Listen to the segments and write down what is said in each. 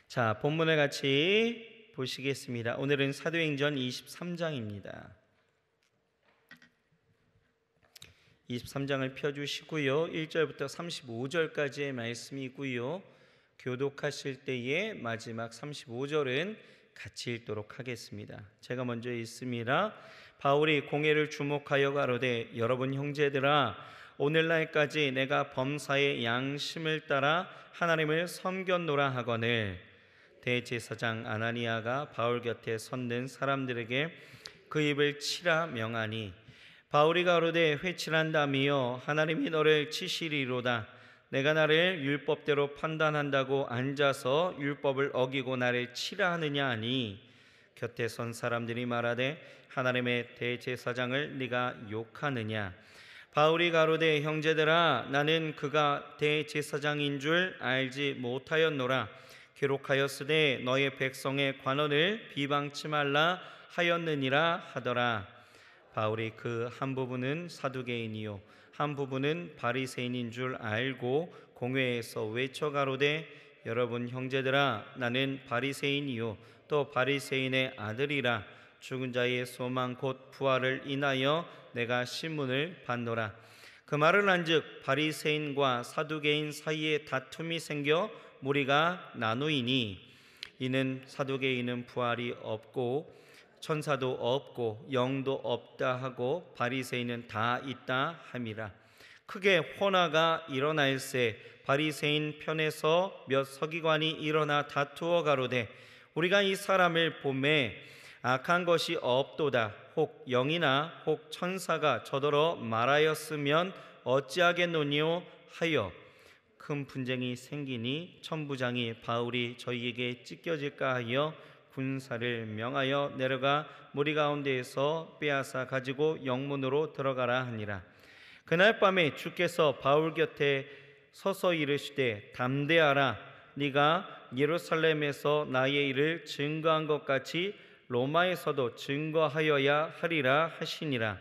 자, 본문을 같이 보시겠습니다. 오늘은 사도행전 23장입니다. 23장을 펴주시고요. 1절부터 35절까지의 말씀이고요. 교독하실 때의 마지막 35절은 같이 읽도록 하겠습니다. 제가 먼저 읽습니다. 바울이 공회를 주목하여 가로되 여러분 형제들아, 오늘날까지 내가 범사의 양심을 따라 하나님을 섬겼노라 하거늘 대제사장 아나니아가 바울 곁에 섰는 사람들에게 그 입을 치라 명하니 바울이 가로되 회칠한다미여 하나님이 너를 치시리로다. 내가 나를 율법대로 판단한다고 앉아서 율법을 어기고 나를 치라 하느냐 하니 곁에 선 사람들이 말하되 하나님의 대제사장을 네가 욕하느냐. 바울이 가로되 형제들아, 나는 그가 대제사장인 줄 알지 못하였노라. 기록하였으되 너의 백성의 관원을 비방치 말라 하였느니라 하더라. 바울이 그 한 부분은 사두개인이요 한 부분은 바리새인인 줄 알고 공회에서 외쳐 가로되 여러분 형제들아, 나는 바리새인이요 또 바리새인의 아들이라. 죽은 자의 소망 곧 부활을 인하여 내가 신문을 받노라. 그 말을 한즉 바리새인과 사두개인 사이에 다툼이 생겨 무리가 나누이니 이는 사두개인은 부활이 없고 천사도 없고 영도 없다 하고 바리새인은 다 있다 함이라. 크게 혼화가 일어날세 바리새인 편에서 몇 서기관이 일어나 다투어 가로되 우리가 이 사람을 보매 악한 것이 없도다. 혹 영이나 혹 천사가 저더러 말하였으면 어찌하겠노니요 하여 큰 분쟁이 생기니 천부장이 바울이 저희에게 찢겨질까 하여 군사를 명하여 내려가 무리 가운데에서 빼앗아 가지고 영문으로 들어가라 하니라. 그날 밤에 주께서 바울 곁에 서서 이르시되 담대하라. 네가 예루살렘에서 나의 일을 증거한 것 같이 로마에서도 증거하여야 하리라 하시니라.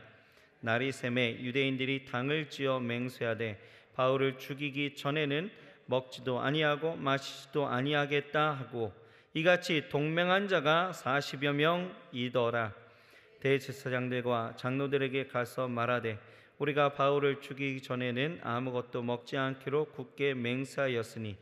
날이 새매 유대인들이 당을 지어 맹세하되 바울을 죽이기 전에는 먹지도 아니하고 마시지도 아니하겠다 하고 이같이 동맹한 자가 40여 명이더라. 대제사장들과 장로들에게 가서 말하되 우리가 바울을 죽이기 전에는 아무것도 먹지 않기로 굳게 맹세하였으니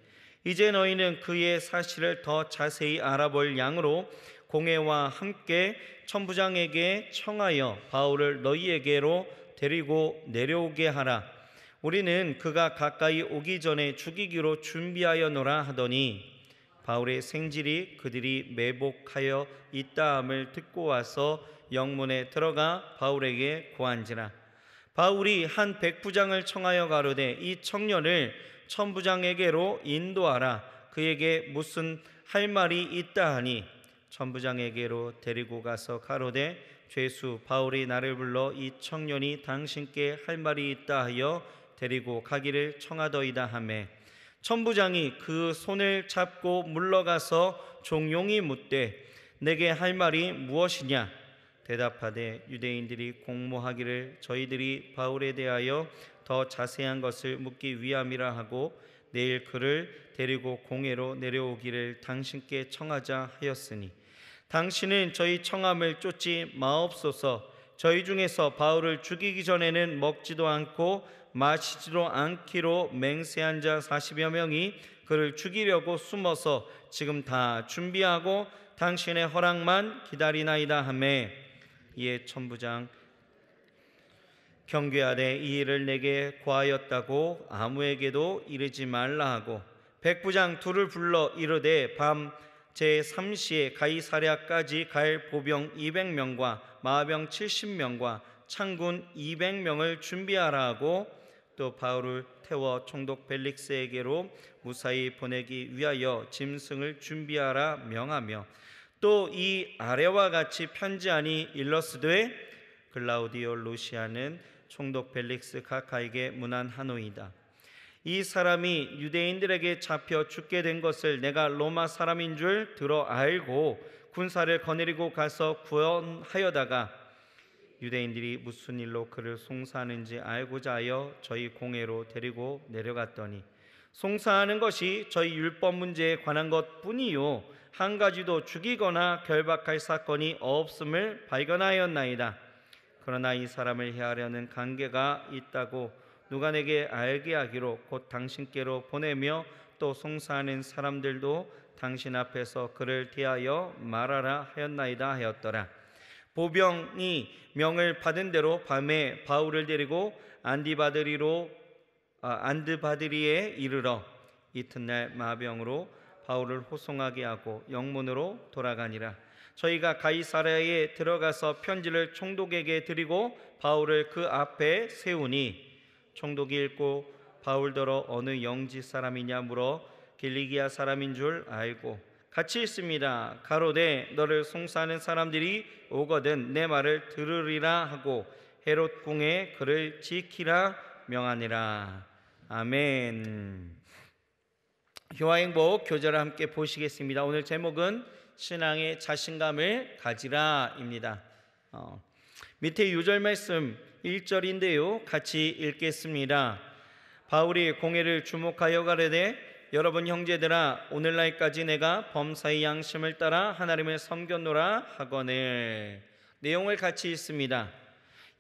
이제 너희는 그의 사실을 더 자세히 알아볼 양으로 공회와 함께 천부장에게 청하여 바울을 너희에게로 데리고 내려오게 하라. 우리는 그가 가까이 오기 전에 죽이기로 준비하여노라 하더니 바울의 생질이 그들이 매복하여 있다함을 듣고 와서 영문에 들어가 바울에게 고한지라. 바울이 한 백부장을 청하여 가로되 이 청년을 천부장에게로 인도하라. 그에게 무슨 할 말이 있다 하니 천부장에게로 데리고 가서 가로되 죄수 바울이 나를 불러 이 청년이 당신께 할 말이 있다 하여 데리고 가기를 청하더이다 하매 천부장이 그 손을 잡고 물러가서 종용이 묻되 내게 할 말이 무엇이냐. 대답하되 유대인들이 공모하기를 저희들이 바울에 대하여 더 자세한 것을 묻기 위함이라 하고 내일 그를 데리고 공회로 내려오기를 당신께 청하자 하였으니 당신은 저희 청함을 쫓지 마옵소서. 저희 중에서 바울을 죽이기 전에는 먹지도 않고 마시지도 않기로 맹세한 자 40여 명이 그를 죽이려고 숨어서 지금 다 준비하고 당신의 허락만 기다리나이다 하매 이에 천부장 경계하되 이 일을 내게 고하였다고 아무에게도 이르지 말라 하고 백부장 둘을 불러 이르되 밤 제3시에 가이사랴까지 갈 보병 200명과 마병 70명과 창군 200명을 준비하라 하고 또 바울을 태워 총독 벨릭스에게로 무사히 보내기 위하여 짐승을 준비하라 명하며 또 이 아래와 같이 편지하니 일러스되 글라우디오 루시아는 총독 벨릭스 가카에게 문안하노이다. 이 사람이 유대인들에게 잡혀 죽게 된 것을 내가 로마 사람인 줄 들어 알고 군사를 거느리고 가서 구원하여다가 유대인들이 무슨 일로 그를 송사하는지 알고자 하여 저희 공회로 데리고 내려갔더니 송사하는 것이 저희 율법 문제에 관한 것뿐이요 한 가지도 죽이거나 결박할 사건이 없음을 발견하였나이다. 그러나 이 사람을 해하려는 관계가 있다고 누가 내게 알게 하기로 곧 당신께로 보내며 또 송사하는 사람들도 당신 앞에서 그를 대하여 말하라 하였나이다 하였더라. 보병이 명을 받은 대로 밤에 바울을 데리고 안드바드리에 이르러 이튿날 마병으로 바울을 호송하게 하고 영문으로 돌아가니라. 저희가 가이사랴에 들어가서 편지를 총독에게 드리고 바울을 그 앞에 세우니 총독이 읽고 바울더러 어느 영지 사람이냐 물어 길리기아 사람인 줄 알고 같이 있습니다. 가로되 너를 송사하는 사람들이 오거든 내 말을 들으리라 하고 헤롯 궁에 그를 지키라 명하니라. 아멘. 효화행복 교절을 함께 보시겠습니다. 오늘 제목은 신앙의 자신감을 가지라입니다. 밑에 유절 말씀 1절인데요 같이 읽겠습니다. 바울이 공회를 주목하여 가르되 여러분 형제들아 오늘날까지 내가 범사의 양심을 따라 하나님을 섬겼노라 하거늘. 내용을 같이 읽습니다.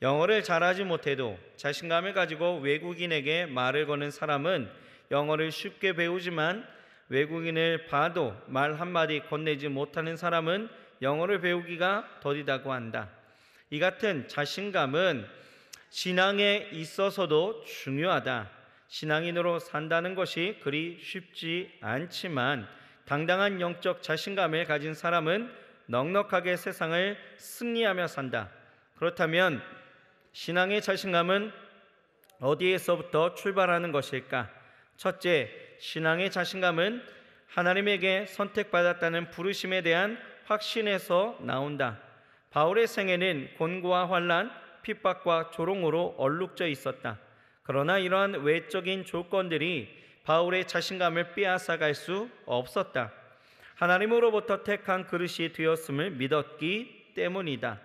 영어를 잘하지 못해도 자신감을 가지고 외국인에게 말을 거는 사람은 영어를 쉽게 배우지만 외국인을 봐도 말 한마디 건네지 못하는 사람은 영어를 배우기가 더디다고 한다. 이 같은 자신감은 신앙에 있어서도 중요하다. 신앙인으로 산다는 것이 그리 쉽지 않지만 당당한 영적 자신감을 가진 사람은 넉넉하게 세상을 승리하며 산다. 그렇다면 신앙의 자신감은 어디에서부터 출발하는 것일까? 첫째, 신앙의 자신감은 하나님에게 선택받았다는 부르심에 대한 확신에서 나온다. 바울의 생애는 곤고와 환난, 핍박과 조롱으로 얼룩져 있었다. 그러나 이러한 외적인 조건들이 바울의 자신감을 빼앗아갈 수 없었다. 하나님으로부터 택한 그릇이 되었음을 믿었기 때문이다.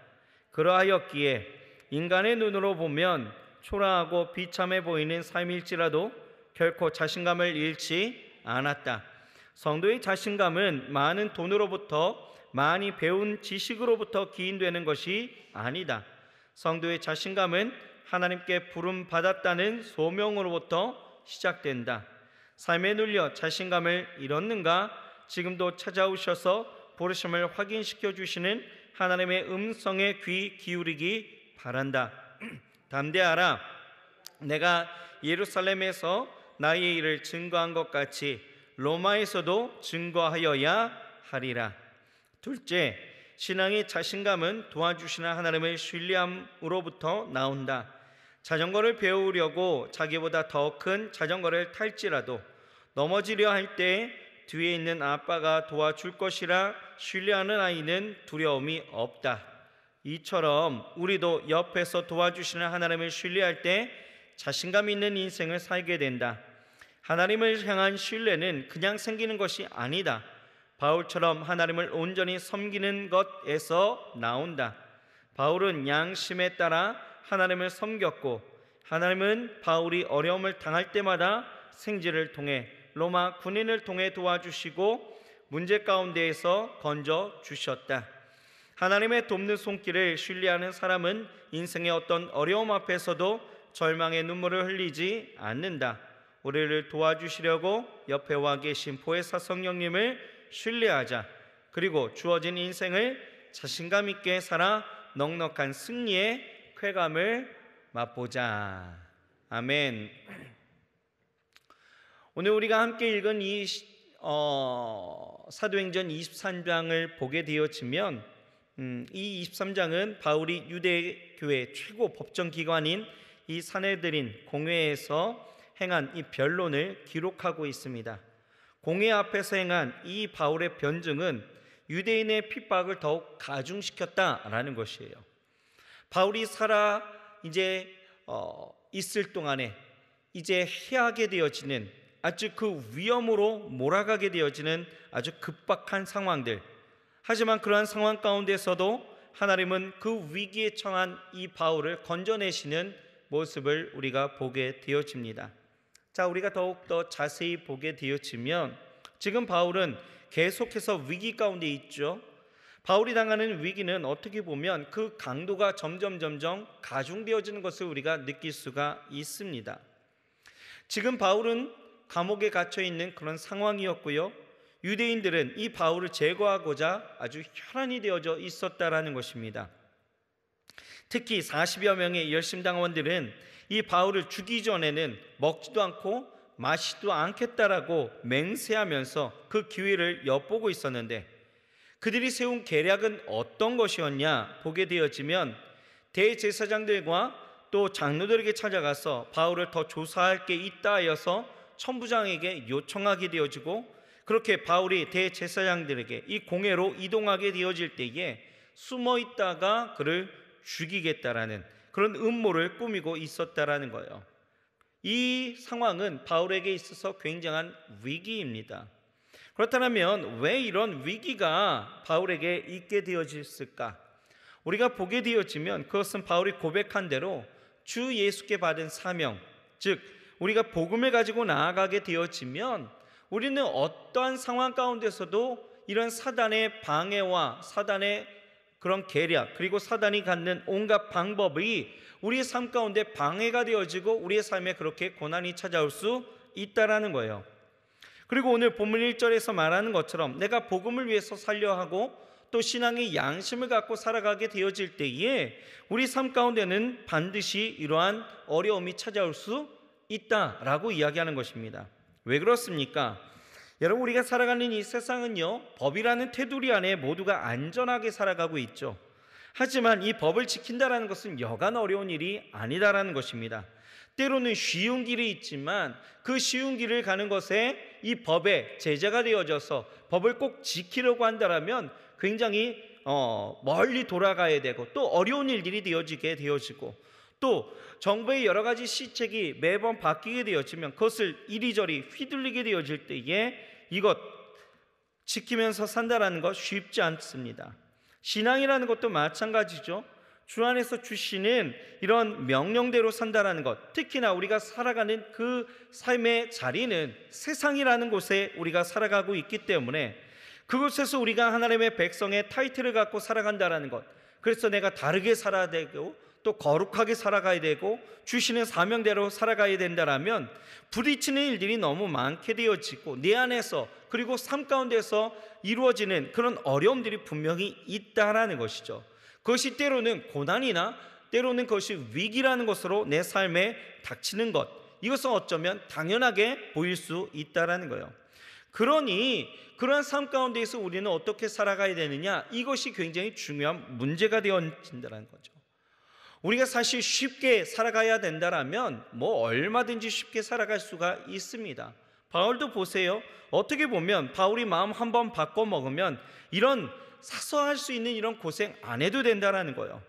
그러하였기에 인간의 눈으로 보면 초라하고 비참해 보이는 삶일지라도 결코 자신감을 잃지 않았다. 성도의 자신감은 많은 돈으로부터 많이 배운 지식으로부터 기인되는 것이 아니다. 성도의 자신감은 하나님께 부름받았다는 소명으로부터 시작된다. 삶에 눌려 자신감을 잃었는가? 지금도 찾아오셔서 부르심을 확인시켜 주시는 하나님의 음성에 귀 기울이기 바란다. 담대하라. 내가 예루살렘에서 나의 일을 증거한 것 같이 로마에서도 증거하여야 하리라. 둘째, 신앙의 자신감은 도와주시는 하나님을 신뢰함으로부터 나온다. 자전거를 배우려고 자기보다 더 큰 자전거를 탈지라도 넘어지려 할 때 뒤에 있는 아빠가 도와줄 것이라 신뢰하는 아이는 두려움이 없다. 이처럼 우리도 옆에서 도와주시는 하나님을 신뢰할 때 자신감 있는 인생을 살게 된다. 하나님을 향한 신뢰는 그냥 생기는 것이 아니다. 바울처럼 하나님을 온전히 섬기는 것에서 나온다. 바울은 양심에 따라 하나님을 섬겼고 하나님은 바울이 어려움을 당할 때마다 생지를 통해 로마 군인을 통해 도와주시고 문제 가운데에서 건져 주셨다. 하나님의 돕는 손길을 신뢰하는 사람은 인생의 어떤 어려움 앞에서도 절망의 눈물을 흘리지 않는다. 우리를 도와주시려고 옆에 와 계신 보혜사 성령님을 신뢰하자. 그리고 주어진 인생을 자신감 있게 살아 넉넉한 승리의 쾌감을 맛보자. 아멘. 오늘 우리가 함께 읽은 이 사도행전 23장을 보게 되어지면 이 23장은 바울이 유대교회 최고 법정기관인 이 사내들인 공회에서 행한 이 변론을 기록하고 있습니다. 공회 앞에서 행한 이 바울의 변증은 유대인의 핍박을 더욱 가중시켰다라는 것이에요. 바울이 살아 이제 있을 동안에 이제 해하게 되어지는 아주 그 위험으로 몰아가게 되어지는 아주 급박한 상황들. 하지만 그러한 상황 가운데서도 하나님은 그 위기에 처한 이 바울을 건져내시는 모습을 우리가 보게 되어집니다. 자, 우리가 더욱더 자세히 보게 되어지면 지금 바울은 계속해서 위기 가운데 있죠. 바울이 당하는 위기는 어떻게 보면 그 강도가 점점 가중되어지는 것을 우리가 느낄 수가 있습니다. 지금 바울은 감옥에 갇혀 있는 그런 상황이었고요. 유대인들은 이 바울을 제거하고자 아주 혈안이 되어져 있었다라는 것입니다. 특히 40여 명의 열심당원들은 이 바울을 죽이기 전에는 먹지도 않고 마시지도 않겠다라고 맹세하면서 그 기회를 엿보고 있었는데, 그들이 세운 계략은 어떤 것이었냐 보게 되어지면 대제사장들과 또 장로들에게 찾아가서 바울을 더 조사할 게 있다 하여서 천부장에게 요청하게 되어지고, 그렇게 바울이 대제사장들에게 이 공회로 이동하게 되어질 때에 숨어 있다가 그를 죽이겠다라는 그런 음모를 꾸미고 있었다라는 거예요. 이 상황은 바울에게 있어서 굉장한 위기입니다. 그렇다면 왜 이런 위기가 바울에게 있게 되어졌을까? 우리가 보게 되어지면 그것은 바울이 고백한 대로 주 예수께 받은 사명, 즉 우리가 복음을 가지고 나아가게 되어지면 우리는 어떠한 상황 가운데서도 이런 사단의 방해와 사단의 그런 계략, 그리고 사단이 갖는 온갖 방법이 우리의 삶 가운데 방해가 되어지고 우리의 삶에 그렇게 고난이 찾아올 수 있다라는 거예요. 그리고 오늘 본문 1절에서 말하는 것처럼 내가 복음을 위해서 살려 하고 또 신앙의 양심을 갖고 살아가게 되어질 때에 우리 삶 가운데는 반드시 이러한 어려움이 찾아올 수 있다라고 이야기하는 것입니다. 왜 그렇습니까? 여러분, 우리가 살아가는 이 세상은요, 법이라는 테두리 안에 모두가 안전하게 살아가고 있죠. 하지만 이 법을 지킨다라는 것은 여간 어려운 일이 아니다라는 것입니다. 때로는 쉬운 길이 있지만 그 쉬운 길을 가는 것에 이 법의 제재가 되어져서 법을 꼭 지키려고 한다면 굉장히 멀리 돌아가야 되고 또 어려운 일들이 되어지고 또 정부의 여러 가지 시책이 매번 바뀌게 되어지면 그것을 이리저리 휘둘리게 되어질 때에 이것 지키면서 산다라는 것 쉽지 않습니다. 신앙이라는 것도 마찬가지죠. 주 안에서 주시는 이런 명령대로 산다라는 것, 특히나 우리가 살아가는 그 삶의 자리는 세상이라는 곳에 우리가 살아가고 있기 때문에 그곳에서 우리가 하나님의 백성의 타이틀을 갖고 살아간다라는 것, 그래서 내가 다르게 살아야 되고 또 거룩하게 살아가야 되고 주시는 사명대로 살아가야 된다라면 부딪히는 일들이 너무 많게 되어지고 내 안에서 그리고 삶 가운데서 이루어지는 그런 어려움들이 분명히 있다라는 것이죠. 그것이 때로는 고난이나 때로는 그것이 위기라는 것으로 내 삶에 닥치는 것, 이것은 어쩌면 당연하게 보일 수 있다라는 거예요. 그러니 그러한 삶 가운데에서 우리는 어떻게 살아가야 되느냐, 이것이 굉장히 중요한 문제가 되어진다는 거죠. 우리가 사실 쉽게 살아가야 된다라면 얼마든지 쉽게 살아갈 수가 있습니다. 바울도 보세요. 어떻게 보면 바울이 마음 한번 바꿔 먹으면 이런 사소할 수 있는 이런 고생 안 해도 된다라는 거예요.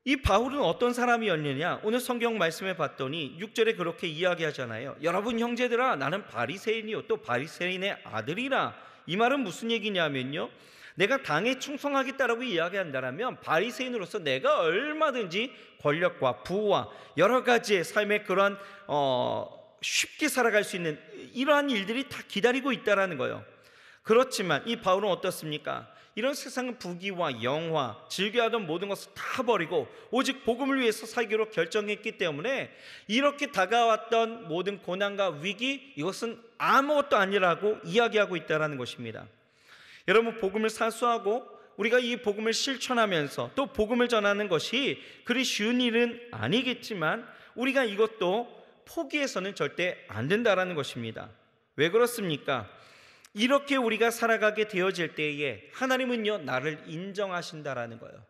이 바울은 어떤 사람이었느냐? 오늘 성경 말씀에 봤더니 6절에 그렇게 이야기하잖아요. 여러분 형제들아, 나는 바리새인이요 또 바리새인의 아들이라. 이 말은 무슨 얘기냐면요, 내가 당에 충성하겠다라고 이야기한다면 바리새인으로서 내가 얼마든지 권력과 부와 여러 가지의 삶의 그런 쉽게 살아갈 수 있는 이러한 일들이 다 기다리고 있다라는 거예요. 그렇지만 이 바울은 어떻습니까? 이런 세상은 부귀와 영화, 즐겨하던 모든 것을 다 버리고 오직 복음을 위해서 살기로 결정했기 때문에 이렇게 다가왔던 모든 고난과 위기, 이것은 아무것도 아니라고 이야기하고 있다는 것입니다. 여러분, 복음을 사수하고 우리가 이 복음을 실천하면서 또 복음을 전하는 것이 그리 쉬운 일은 아니겠지만 우리가 이것도 포기해서는 절대 안 된다는 것입니다. 왜 그렇습니까? 이렇게 우리가 살아가게 되어질 때에 하나님은요, 나를 인정하신다라는 거예요.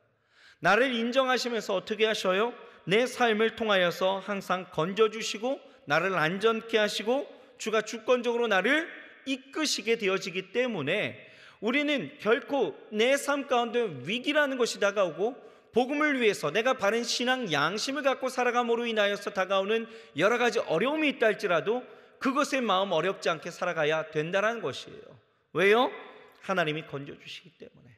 나를 인정하시면서 어떻게 하셔요? 내 삶을 통하여서 항상 건져주시고 나를 안전케 하시고 주가 주권적으로 나를 이끄시게 되어지기 때문에 우리는 결코 내 삶 가운데 위기라는 것이 다가오고 복음을 위해서 내가 바른 신앙 양심을 갖고 살아감으로 인하여서 다가오는 여러 가지 어려움이 있다 할지라도 그것에 마음 어렵지 않게 살아가야 된다는 것이에요. 왜요? 하나님이 건져주시기 때문에,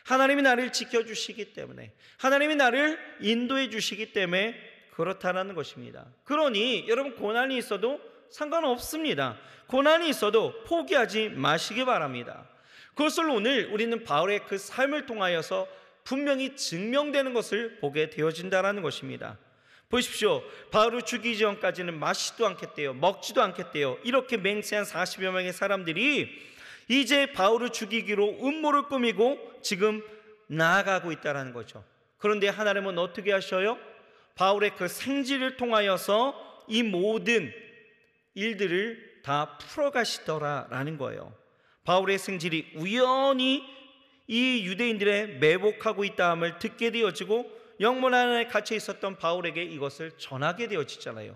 하나님이 나를 지켜주시기 때문에, 하나님이 나를 인도해 주시기 때문에 그렇다라는 것입니다. 그러니 여러분, 고난이 있어도 상관없습니다. 고난이 있어도 포기하지 마시기 바랍니다. 그것을 오늘 우리는 바울의 그 삶을 통하여서 분명히 증명되는 것을 보게 되어진다는 것입니다. 보십시오. 바울을 죽이기 전까지는 마시지도 않겠대요, 먹지도 않겠대요. 이렇게 맹세한 40여 명의 사람들이 이제 바울을 죽이기로 음모를 꾸미고 지금 나아가고 있다는 거죠. 그런데 하나님은 어떻게 하셔요? 바울의 그 생지를 통하여서 이 모든 일들을 다 풀어가시더라라는 거예요. 바울의 생질이 우연히 이 유대인들의 매복하고 있다함을 듣게 되어지고 영문 안에 갇혀 있었던 바울에게 이것을 전하게 되어지잖아요.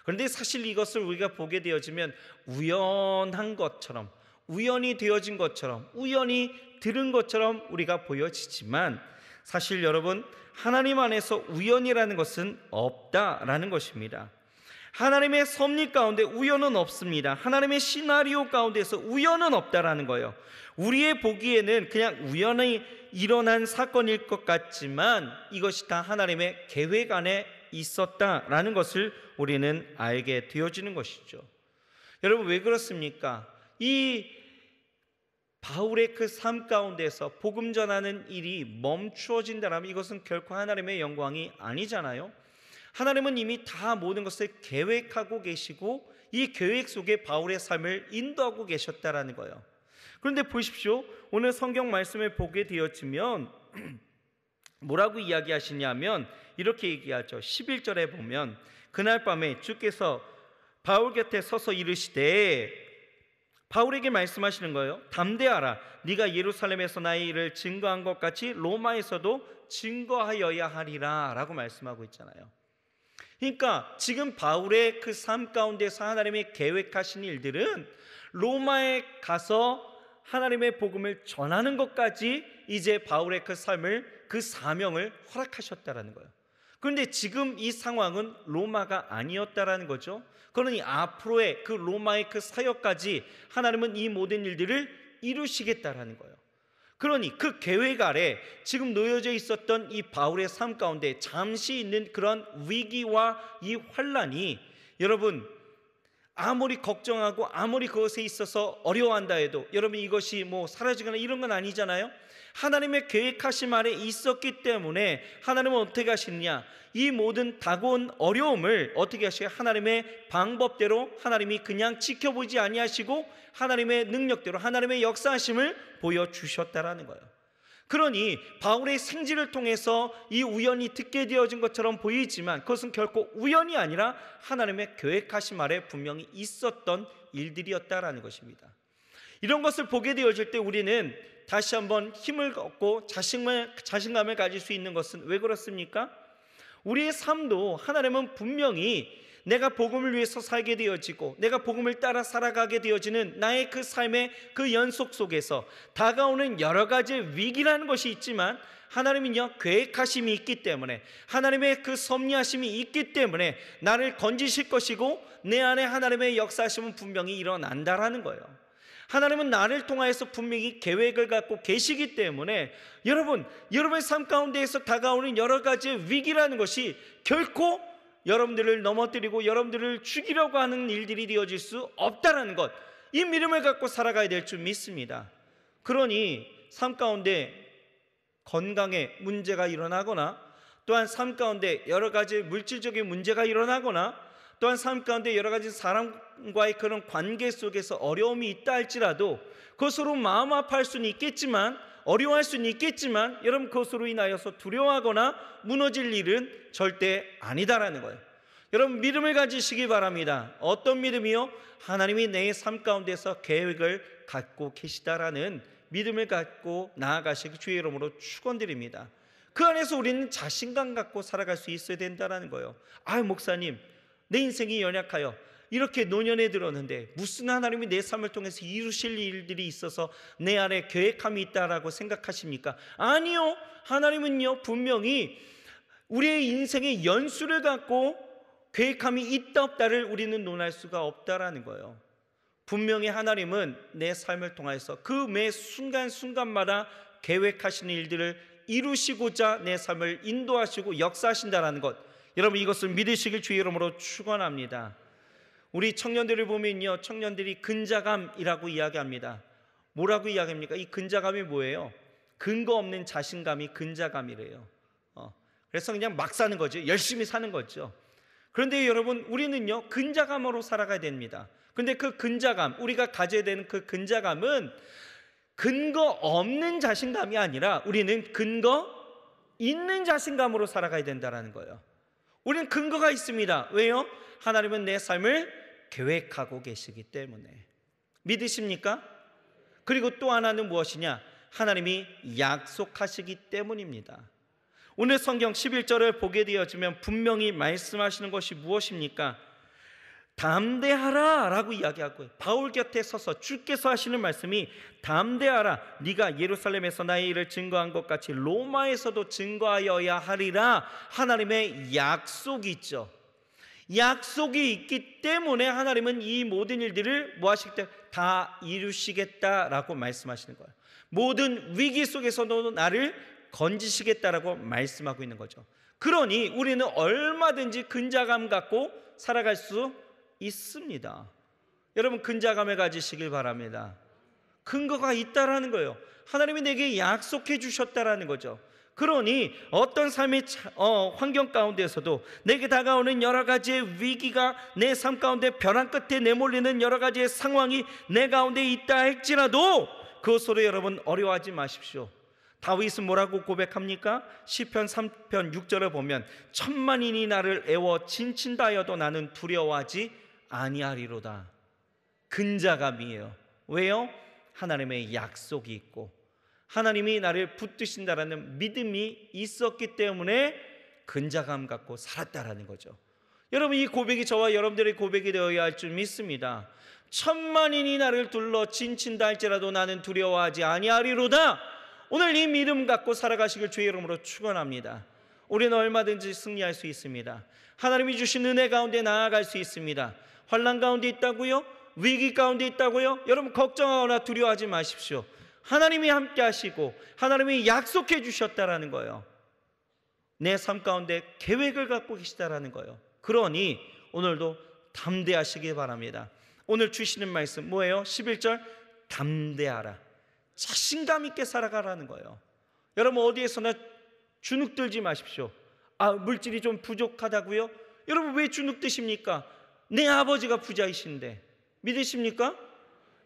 그런데 사실 이것을 우리가 보게 되어지면 우연한 것처럼, 우연히 되어진 것처럼, 우연히 들은 것처럼 우리가 보여지지만 사실 여러분, 하나님 안에서 우연이라는 것은 없다라는 것입니다. 하나님의 섭리 가운데 우연은 없습니다. 하나님의 시나리오 가운데서 우연은 없다라는 거예요. 우리의 보기에는 그냥 우연히 일어난 사건일 것 같지만 이것이 다 하나님의 계획 안에 있었다라는 것을 우리는 알게 되어지는 것이죠. 여러분, 왜 그렇습니까? 이 바울의 그 삶 가운데서 복음 전하는 일이 멈추어진다면 이것은 결코 하나님의 영광이 아니잖아요. 하나님은 이미 다 모든 것을 계획하고 계시고 이 계획 속에 바울의 삶을 인도하고 계셨다라는 거예요. 그런데 보십시오. 오늘 성경 말씀을 보게 되어지면 뭐라고 이야기하시냐면 이렇게 얘기하죠. 11절에 보면 그날 밤에 주께서 바울 곁에 서서 이르시되, 바울에게 말씀하시는 거예요. 담대하라. 네가 예루살렘에서 나의 일을 증거한 것 같이 로마에서도 증거하여야 하리라 라고 말씀하고 있잖아요. 그러니까 지금 바울의 그 삶 가운데서 하나님의 계획하신 일들은 로마에 가서 하나님의 복음을 전하는 것까지 이제 바울의 그 삶을, 그 사명을 허락하셨다라는 거예요. 그런데 지금 이 상황은 로마가 아니었다라는 거죠. 그러니 앞으로의 그 로마의 그 사역까지 하나님은 이 모든 일들을 이루시겠다라는 거예요. 그러니 그 계획 아래 지금 놓여져 있었던 이 바울의 삶 가운데 잠시 있는 그런 위기와 이 환란이, 여러분 아무리 걱정하고 아무리 그것에 있어서 어려워한다 해도 여러분 이것이 뭐 사라지거나 이런 건 아니잖아요. 하나님의 계획하심 아래 있었기 때문에 하나님은 어떻게 하시느냐, 이 모든 다가온 어려움을 어떻게 하시냐, 하나님의 방법대로 하나님이 그냥 지켜보지 아니하시고 하나님의 능력대로 하나님의 역사하심을 보여주셨다라는 거예요. 그러니 바울의 생지를 통해서 이 우연히 듣게 되어진 것처럼 보이지만 그것은 결코 우연이 아니라 하나님의 계획하심 아래 분명히 있었던 일들이었다라는 것입니다. 이런 것을 보게 되어질 때 우리는 다시 한번 힘을 얻고 자신감을 가질 수 있는 것은 왜 그렇습니까? 우리의 삶도 하나님은 분명히 내가 복음을 위해서 살게 되어지고 내가 복음을 따라 살아가게 되어지는 나의 그 삶의 그 연속 속에서 다가오는 여러 가지 위기라는 것이 있지만 하나님은요 계획하심이 있기 때문에, 하나님의 그 섭리하심이 있기 때문에 나를 건지실 것이고 내 안에 하나님의 역사하심은 분명히 일어난다라는 거예요. 하나님은 나를 통하여서 분명히 계획을 갖고 계시기 때문에 여러분의 삶 가운데에서 다가오는 여러 가지 위기라는 것이 결코 여러분들을 넘어뜨리고 여러분들을 죽이려고 하는 일들이 되어질 수 없다라는 것, 이 믿음을 갖고 살아가야 될 줄 믿습니다. 그러니 삶 가운데 건강에 문제가 일어나거나, 또한 삶 가운데 여러 가지 물질적인 문제가 일어나거나, 또한 삶 가운데 여러 가지 사람과의 그런 관계 속에서 어려움이 있다 할지라도 그것으로 마음 아파할 수는 있겠지만, 어려워할 수는 있겠지만 여러분 그것으로 인하여서 두려워하거나 무너질 일은 절대 아니다라는 거예요. 여러분 믿음을 가지시기 바랍니다. 어떤 믿음이요? 하나님이 내 삶 가운데서 계획을 갖고 계시다라는 믿음을 갖고 나아가시기 주의 이름으로 축원드립니다. 그 안에서 우리는 자신감 갖고 살아갈 수 있어야 된다라는 거예요. 목사님, 내 인생이 연약하여 이렇게 노년에 들었는데 무슨 하나님이 내 삶을 통해서 이루실 일들이 있어서 내 안에 계획함이 있다라고 생각하십니까? 아니요. 하나님은요 분명히 우리의 인생의 연수를 갖고 계획함이 있다 없다를 우리는 논할 수가 없다라는 거예요. 분명히 하나님은 내 삶을 통해서 그 매 순간순간마다 계획하시는 일들을 이루시고자 내 삶을 인도하시고 역사하신다라는 것, 여러분 이것을 믿으시길 주의 이름으로 축원합니다. 우리 청년들을 보면요, 청년들이 근자감이라고 이야기합니다. 뭐라고 이야기합니까? 이 근자감이 뭐예요? 근거 없는 자신감이 근자감이래요. 그래서 그냥 막 사는 거죠. 열심히 사는 거죠. 그런데 여러분, 우리는요 근자감으로 살아가야 됩니다. 그런데 그 근자감, 우리가 가져야 되는 그 근자감은 근거 없는 자신감이 아니라 우리는 근거 있는 자신감으로 살아가야 된다는 거예요. 우리는 근거가 있습니다. 왜요? 하나님은 내 삶을 계획하고 계시기 때문에. 믿으십니까? 그리고 또 하나는 무엇이냐? 하나님이 약속하시기 때문입니다. 오늘 성경 11절을 보게 되어지면 분명히 말씀하시는 것이 무엇입니까? 담대하라 라고 이야기하고, 바울 곁에 서서 주께서 하시는 말씀이 담대하라, 네가 예루살렘에서 나의 일을 증거한 것 같이 로마에서도 증거하여야 하리라. 하나님의 약속이 있죠. 약속이 있기 때문에 하나님은 이 모든 일들을 뭐 하실 때 다 이루시겠다라고 말씀하시는 거예요. 모든 위기 속에서도 나를 건지시겠다라고 말씀하고 있는 거죠. 그러니 우리는 얼마든지 근자감 갖고 살아갈 수 있습니다. 여러분 근자감을 가지시길 바랍니다. 근거가 있다라는 거예요. 하나님이 내게 약속해 주셨다라는 거죠. 그러니 어떤 삶의 환경 가운데서도 내게 다가오는 여러 가지의 위기가, 내 삶 가운데 벼랑 끝에 내몰리는 여러 가지의 상황이 내 가운데 있다 할지라도 그것으로 여러분 어려워하지 마십시오. 다윗은 뭐라고 고백합니까? 시편 3편 6절을 보면 천만인이 나를 애워 진친다 하여도 나는 두려워하지 아니하리로다. 근자감이에요. 왜요? 하나님의 약속이 있고 하나님이 나를 붙드신다라는 믿음이 있었기 때문에 근자감 갖고 살았다라는 거죠. 여러분 이 고백이 저와 여러분들의 고백이 되어야 할 줄 믿습니다. 천만인이 나를 둘러 진친다 할지라도 나는 두려워하지 아니하리로다. 오늘 이 믿음 갖고 살아가시길 주의 이름으로 축원합니다. 우리는 얼마든지 승리할 수 있습니다. 하나님이 주신 은혜 가운데 나아갈 수 있습니다. 환난 가운데 있다고요? 위기 가운데 있다고요? 여러분 걱정하거나 두려워하지 마십시오. 하나님이 함께 하시고 하나님이 약속해 주셨다라는 거예요. 내 삶 가운데 계획을 갖고 계시다라는 거예요. 그러니 오늘도 담대하시기 바랍니다. 오늘 주시는 말씀 뭐예요? 11절 담대하라. 자신감 있게 살아가라는 거예요. 여러분 어디에서나 주눅 들지 마십시오. 물질이 좀 부족하다고요? 여러분 왜 주눅 드십니까? 내 아버지가 부자이신데. 믿으십니까?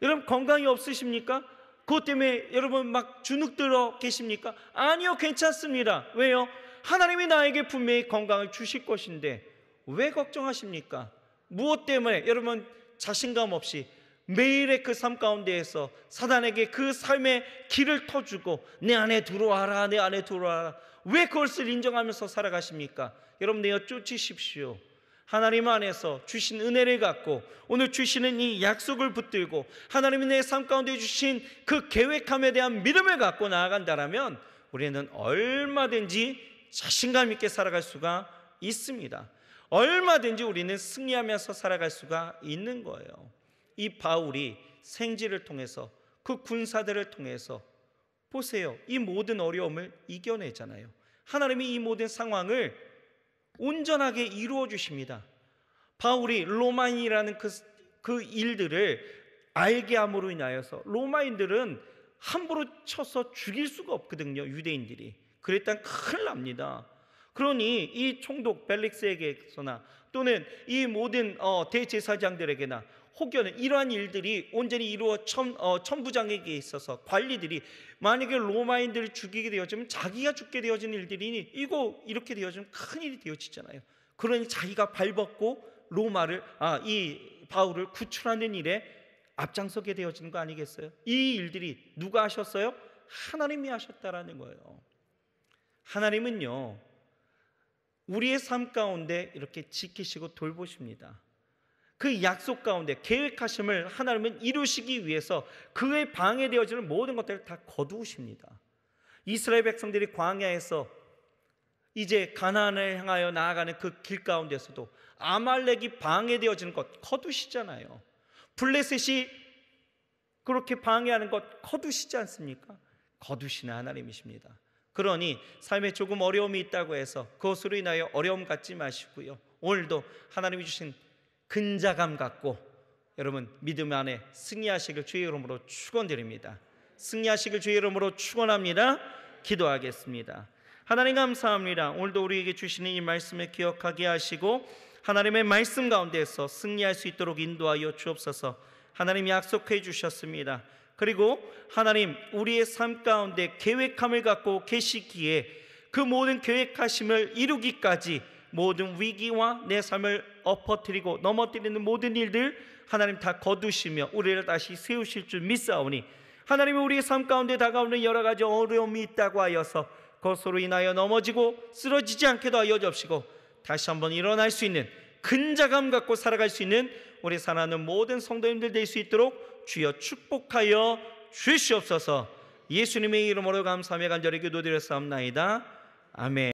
여러분 건강이 없으십니까? 그것 때문에 여러분 막 주눅 들어 계십니까? 아니요, 괜찮습니다. 왜요? 하나님이 나에게 분명히 건강을 주실 것인데 왜 걱정하십니까? 무엇 때문에 여러분 자신감 없이 매일의 그 삶 가운데에서 사단에게 그 삶의 길을 터주고 내 안에 들어와라, 내 안에 들어와라, 왜 그것을 인정하면서 살아가십니까? 여러분 내어 쫓으십시오. 하나님 안에서 주신 은혜를 갖고 오늘 주시는 이 약속을 붙들고 하나님이 내 삶 가운데 주신 그 계획함에 대한 믿음을 갖고 나아간다면 우리는 얼마든지 자신감 있게 살아갈 수가 있습니다. 얼마든지 우리는 승리하면서 살아갈 수가 있는 거예요. 이 바울이 생지를 통해서 그 군사들을 통해서 보세요. 이 모든 어려움을 이겨내잖아요. 하나님이 이 모든 상황을 온전하게 이루어 주십니다. 바울이 로마인이라는 그 일들을 알게 함으로 인하여서 로마인들은 함부로 쳐서 죽일 수가 없거든요. 유대인들이. 그랬다면 큰일 납니다. 그러니 이 총독 벨릭스에게서나 또는 이 모든 대제사장들에게나 혹여는 이러한 일들이 온전히 이루어 천부장에게 있어서 관리들이 만약에 로마인들을 죽이게 되어지면 자기가 죽게 되어지는 일들이 이렇게 되어지면 큰일이 되어지잖아요. 그러니 자기가 발벗고 이 바울을 구출하는 일에 앞장서게 되어지는 거 아니겠어요? 이 일들이 누가 하셨어요? 하나님이 하셨다라는 거예요. 하나님은요 우리의 삶 가운데 이렇게 지키시고 돌보십니다. 그 약속 가운데 계획하심을 하나님은 이루시기 위해서 그에 방해되어지는 모든 것들을 다 거두십니다. 이스라엘 백성들이 광야에서 이제 가나안을 향하여 나아가는 그 길 가운데서도 아말렉이 방해되어지는 것 거두시잖아요. 블레셋이 그렇게 방해하는 것 거두시지 않습니까? 거두시는 하나님이십니다. 그러니 삶에 조금 어려움이 있다고 해서 그것으로 인하여 어려움 갖지 마시고요, 오늘도 하나님이 주신 근자감 갖고 여러분 믿음 안에 승리하시길 주의 이름으로 축원드립니다. 승리하시길 주의 이름으로 축원합니다. 기도하겠습니다. 하나님 감사합니다. 오늘도 우리에게 주시는 이 말씀을 기억하게 하시고 하나님의 말씀 가운데서 승리할 수 있도록 인도하여 주옵소서. 하나님이 약속해 주셨습니다. 그리고 하나님 우리의 삶 가운데 계획함을 갖고 계시기에 그 모든 계획하심을 이루기까지 모든 위기와 내 삶을 엎어뜨리고 넘어뜨리는 모든 일들 하나님 다 거두시며 우리를 다시 세우실 줄 믿사오니 하나님이 우리의 삶 가운데 다가오는 여러 가지 어려움이 있다고 하여서 그것으로 인하여 넘어지고 쓰러지지 않게도 하여 주옵시고 다시 한번 일어날 수 있는 근자감 갖고 살아갈 수 있는 우리 사랑하는 모든 성도님들 될 수 있도록 주여 축복하여 주시옵소서. 예수님의 이름으로 감사하며 간절히 기도드렸사옵나이다. 아멘.